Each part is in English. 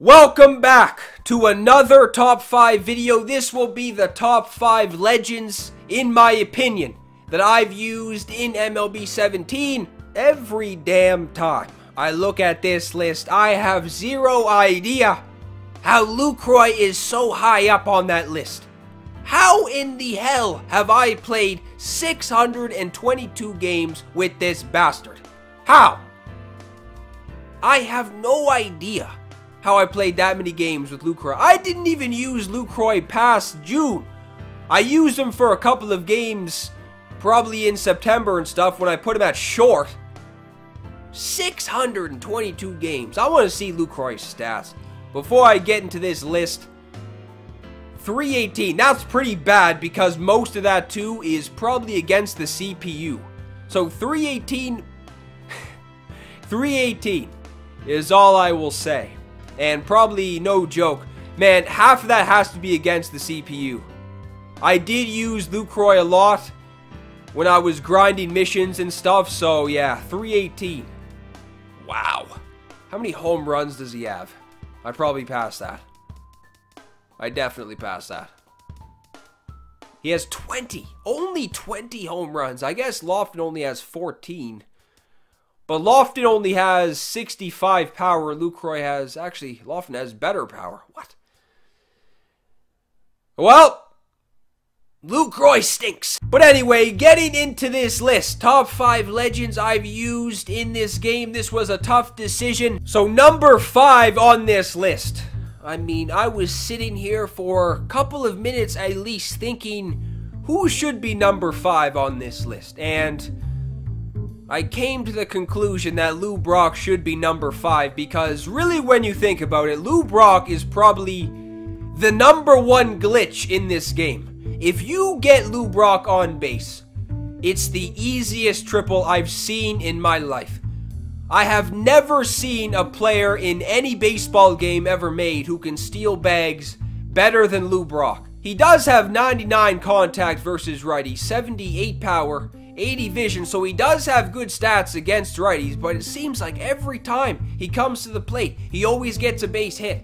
Welcome back to another top 5 video. This will be the top 5 legends, in my opinion, that I've used in MLB 17 every damn time. I look at this list, I have zero idea how Lucroy is so high up on that list. How in the hell have I played 622 games with this bastard? How? I have no idea how I played that many games with Lucroy. I didn't even use Lucroy past June. I used him for a couple of games, probably in September and stuff, when I put him at short. 622 games. I want to see Lucroy's stats. Before I get into this list, 318. That's pretty bad because most of that too is probably against the CPU. So 318, 318 is all I will say. And probably no joke, man, half of that has to be against the CPU. I did use Lucroy a lot when I was grinding missions and stuff, so yeah, 318. Wow. How many home runs does he have? I probably passed that. I definitely passed that. He has 20. Only 20 home runs. I guess Lofton only has 14. But Lofton only has 65 power. Lucroy has... Actually, Lofton has better power. What? Well, Lucroy stinks. But anyway, getting into this list. Top 5 legends I've used in this game. This was a tough decision. So number 5 on this list. I mean, I was sitting here for a couple of minutes at least thinking, who should be number 5 on this list? And I came to the conclusion that Lou Brock should be number 5 because really when you think about it, Lou Brock is probably the number 1 glitch in this game. If you get Lou Brock on base, it's the easiest triple I've seen in my life. I have never seen a player in any baseball game ever made who can steal bags better than Lou Brock. He does have 99 contact versus righties, 78 power, 80 vision, so he does have good stats against righties, but it seems like every time he comes to the plate, he always gets a base hit.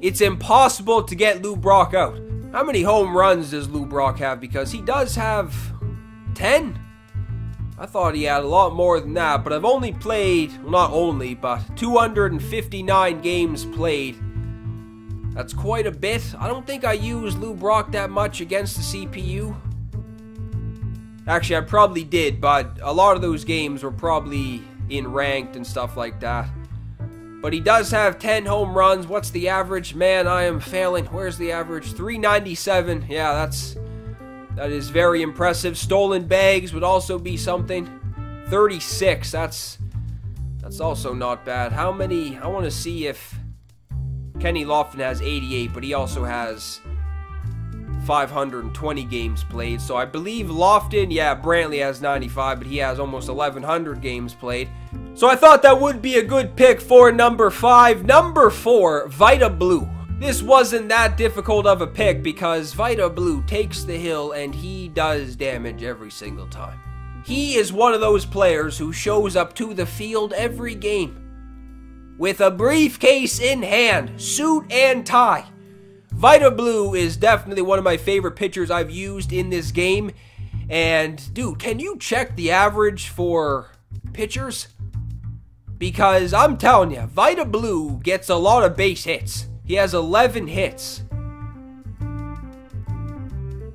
It's impossible to get Lou Brock out. How many home runs does Lou Brock have? Because he does have 10. I thought he had a lot more than that, but I've only played, well, not only, but 259 games played. That's quite a bit. I don't think I used Lou Brock that much against the CPU. Actually, I probably did, but a lot of those games were probably in ranked and stuff like that. But he does have 10 home runs. What's the average? Man, I am failing. Where's the average? 397. Yeah, that is very impressive. Stolen bags would also be something. 36. That's also not bad. How many? I want to see if Kenny Lofton has 88, but he also has 520 games played. So I believe Lofton, yeah, Brantley has 95, but he has almost 1,100 games played. So I thought that would be a good pick for number 5. Number 4, Vitae Blue. This wasn't that difficult of a pick because Vitae Blue takes the hill and he does damage every single time. He is one of those players who shows up to the field every game with a briefcase in hand, suit and tie. Vitae Blue is definitely one of my favorite pitchers I've used in this game. And, dude, can you check the average for pitchers? Because I'm telling you, Vitae Blue gets a lot of base hits. He has 11 hits.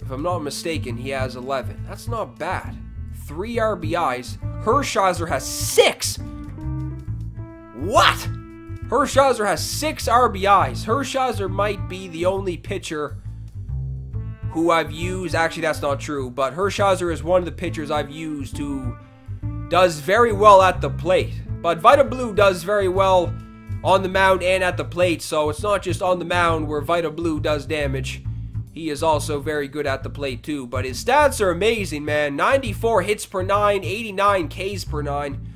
If I'm not mistaken, he has 11. That's not bad. 3 RBIs. Hershiser has 6. What? Hershiser has 6 RBIs. Hershiser might be the only pitcher who I've used. Actually, that's not true. But Hershiser is one of the pitchers I've used who does very well at the plate. But Vitae Blue does very well on the mound and at the plate. So it's not just on the mound where Vitae Blue does damage. He is also very good at the plate too. But his stats are amazing, man. 94 hits per 9, 89 Ks per 9.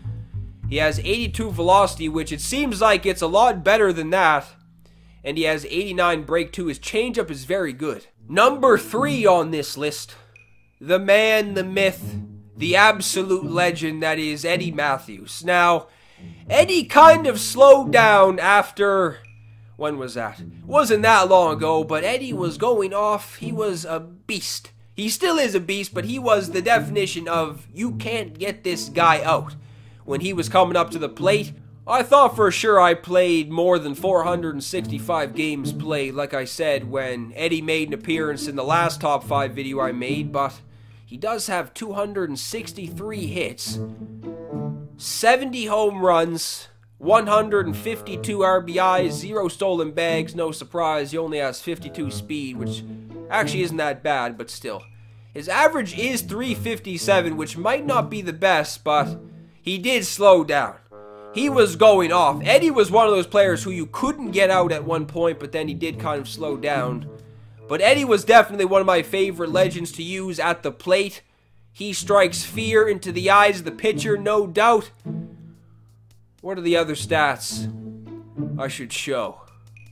He has 82 velocity, which it seems like it's a lot better than that. And he has 89 break too. His changeup is very good. Number 3 on this list. The man, the myth, the absolute legend that is Eddie Matthews. Now, Eddie kind of slowed down after When was that? Wasn't that long ago, but Eddie was going off. He was a beast. He still is a beast, but he was the definition of you can't get this guy out. When he was coming up to the plate, I thought for sure I played more than 465 games played, like I said, when Eddie made an appearance in the last top 5 video I made, but he does have 263 hits, 70 home runs, 152 RBIs, 0 stolen bags. No surprise, he only has 52 speed, which actually isn't that bad, but still. His average is 357, which might not be the best, but he did slow down. He was going off. Eddie was one of those players who you couldn't get out at one point, but then he did kind of slow down. But Eddie was definitely one of my favorite legends to use at the plate. He strikes fear into the eyes of the pitcher, no doubt. What are the other stats I should show?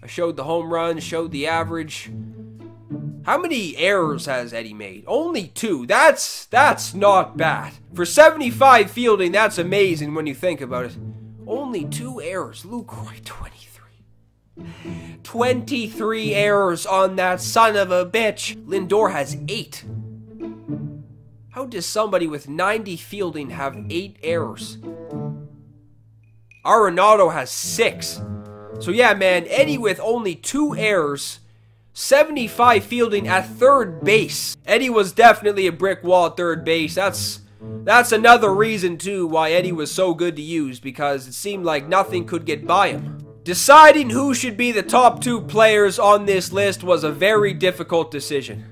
I showed the home run, showed the average. How many errors has Eddie made? Only 2. That's not bad. For 75 fielding, that's amazing when you think about it. Only 2 errors. Lucroy, 23. 23 errors on that son of a bitch. Lindor has 8. How does somebody with 90 fielding have 8 errors? Arenado has 6. So yeah, man, Eddie with only 2 errors, 75 fielding at third base. Eddie was definitely a brick wall at third base. That's another reason, too, why Eddie was so good to use, because it seemed like nothing could get by him. Deciding who should be the top 2 players on this list was a very difficult decision.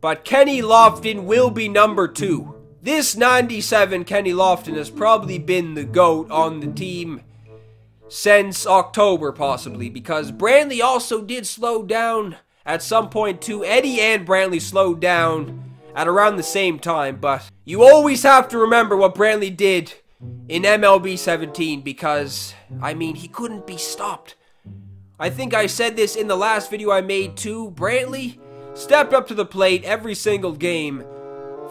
But Kenny Lofton will be number 2. This 97 Kenny Lofton has probably been the GOAT on the team since October, possibly, because Brantley also did slow down at some point, too. Eddie and Brantley slowed down at around the same time, but you always have to remember what Brantley did in MLB 17 because, I mean, he couldn't be stopped. I think I said this in the last video I made too. Brantley stepped up to the plate every single game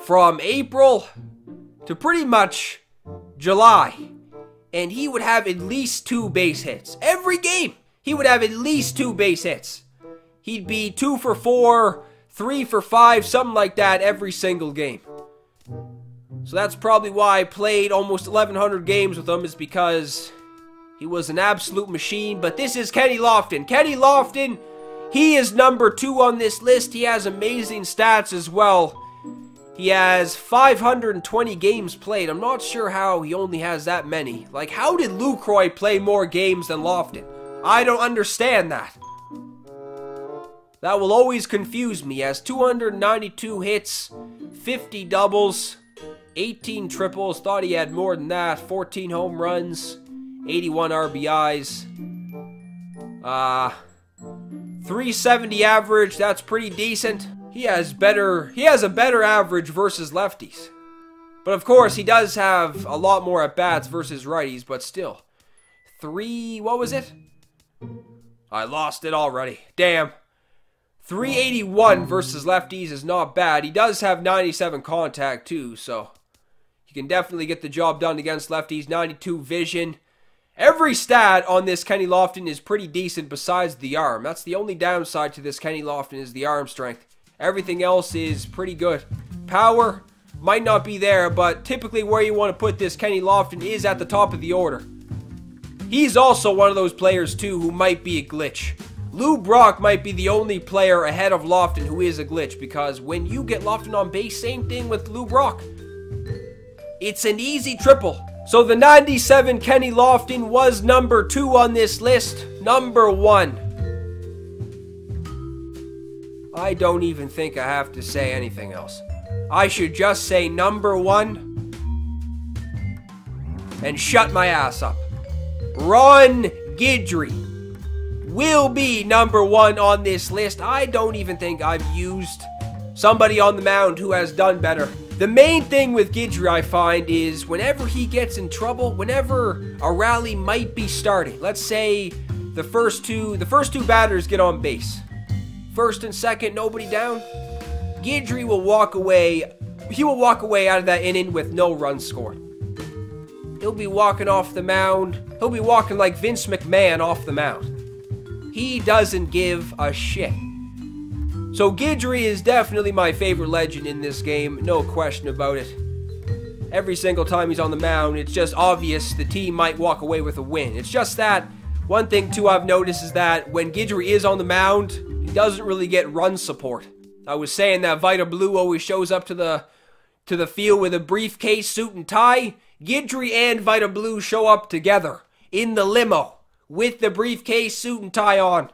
from April to pretty much July, and he would have at least 2 base hits. Every game, he would have at least 2 base hits. He'd be 2 for 4, 3 for 5, something like that every single game. So that's probably why I played almost 1,100 games with him, is because he was an absolute machine. But this is Kenny Lofton. Kenny Lofton, he is number 2 on this list. He has amazing stats as well. He has 520 games played. I'm not sure how he only has that many. Like, how did Lucroy play more games than Lofton? I don't understand that. That will always confuse me. He has 292 hits, 50 doubles, 18 triples. Thought he had more than that. 14 home runs, 81 RBIs. 370 average. That's pretty decent. He has a better average versus lefties. But of course, he does have a lot more at-bats versus righties, but still. What was it? I lost it already. Damn. 381 versus lefties is not bad. He does have 97 contact too, so he can definitely get the job done against lefties. 92 vision. Every stat on this Kenny Lofton is pretty decent besides the arm. That's the only downside to this Kenny Lofton, is the arm strength. Everything else is pretty good. Power might not be there, but typically where you want to put this Kenny Lofton is at the top of the order. He's also one of those players too who might be a glitch. Lou Brock might be the only player ahead of Lofton who is a glitch, because when you get Lofton on base, same thing with Lou Brock. It's an easy triple. So the 97 Kenny Lofton was number 2 on this list. Number 1. I don't even think I have to say anything else. I should just say number 1 and shut my ass up. Ron Guidry will be number 1 on this list. I don't even think I've used somebody on the mound who has done better. The main thing with Guidry, I find, is whenever he gets in trouble, whenever a rally might be starting, let's say the first two batters get on base, first and second, nobody down, Guidry will walk away. He will walk away out of that inning with no runs scored. He'll be walking off the mound. He'll be walking like Vince McMahon off the mound. he doesn't give a shit. So Guidry is definitely my favorite legend in this game, no question about it. Every single time he's on the mound, it's just obvious the team might walk away with a win. It's just that, one thing too I've noticed is that when Guidry is on the mound, he doesn't really get run support. I was saying that Vita Blue always shows up to the field with a briefcase, suit and tie. Guidry and Vita Blue show up together in the limo with the briefcase, suit and tie on,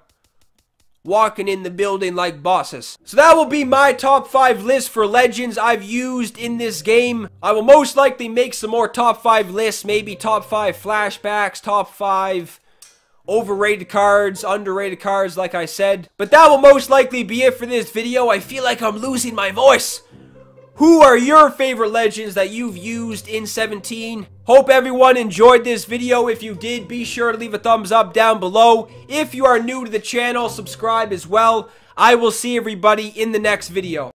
walking in the building like bosses. So that will be my top 5 list for legends I've used in this game. I will most likely make some more top 5 lists, maybe top 5 flashbacks, top 5 overrated cards, underrated cards like I said. But that will most likely be it for this video. I feel like I'm losing my voice. Who are your favorite legends that you've used in 17? Hope everyone enjoyed this video. If you did, be sure to leave a thumbs up down below. If you are new to the channel, subscribe as well. I will see everybody in the next video.